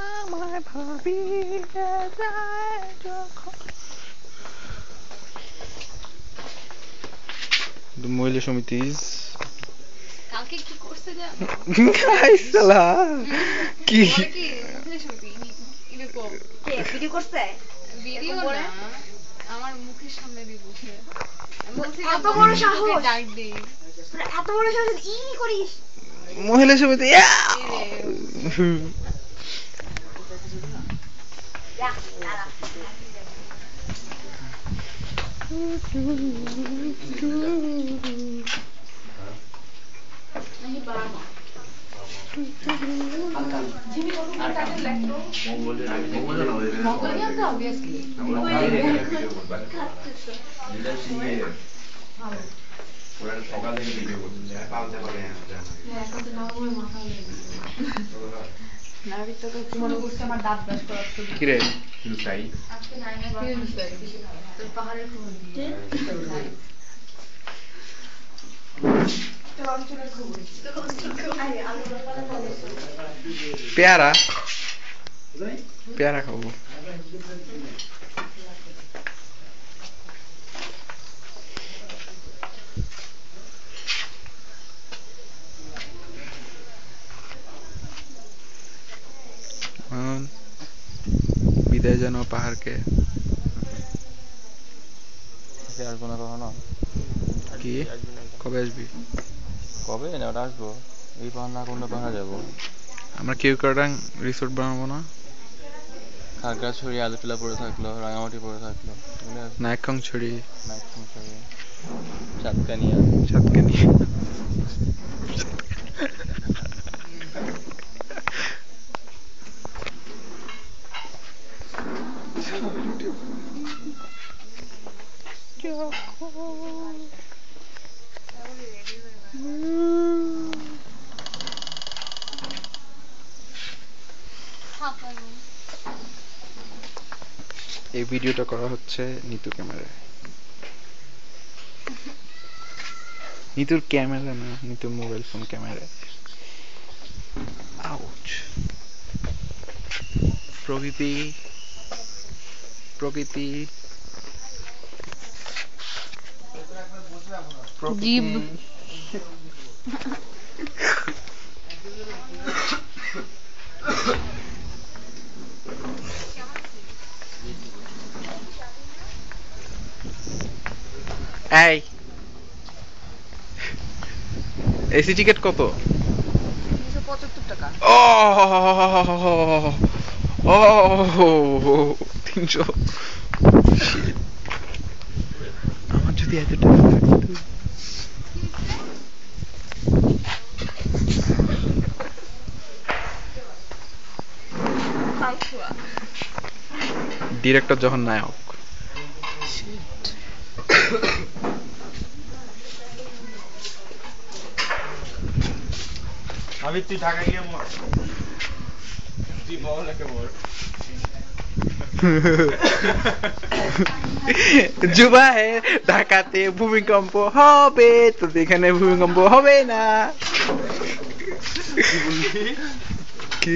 আমায় ভাবিয়ে যায় যখন। মহিলা সমিতি কালকে কি করছে জানো? গাইসলা কি মহিলা সমিতি এরকম কে ভিডিও করছে? ভিডিও না, আমার মুখের সামনে দিয়ে বসে এত বড় সাহস, ডাক দেই, এত বড় সাহস ই করিস? মহিলা সমিতি কিরে পেয়ারা পেয়ারা খাবো। বিদায় জানো পাহাড়কে। আসবো না কখনো। কি কবে আসবি? কবে না ওটা আসবো, এই পাহাড় না কোন পাহাড়ে যাবো? আমরা কেউক্রাডাং রিসোর্ট বানাবো না? খাগড়াছড়ি আলুটিলা পড়ে থাকলো, রাঙামাটি পড়ে থাকলো, নাইক্ষ্যংছড়ি, চাঁদকানিয়া, সাতকানিয়া। এই ভিডিওটা করা হচ্ছে নিতু ক্যামেরায়। নিতুর ক্যামেরা না, নিতুর মোবাইল ফোন ক্যামেরায়। আউচ। প্রকৃতি প্রকৃতি জীব এই এসি টিকিট কত? 375 টাকা। ও ও 300। আমার যদি এত টাকা থাকতো। ডিরেক্টর যখন নায়ক। আমি তুই ঢাকা গিয়ে মর, তুই বল একে মর। জুবাহে ঢাকাতে ভূমিকম্প হবে, তো এখানে ভূমিকম্প হবে না। কি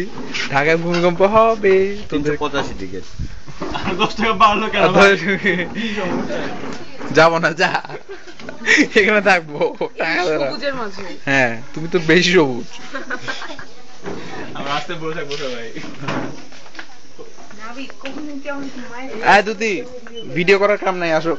ঢাকায় ভূমিকম্প হবে? 385 টিকিট 10 টাকা বাড়লো কেন? যাবো না, যা এখানে থাকবো। হ্যাঁ তুমি তো বেশি সবুজ। আমরা আসতে বলে থাকবো সবাই। দুতি ভিডিও করার কাম নাই, আসো।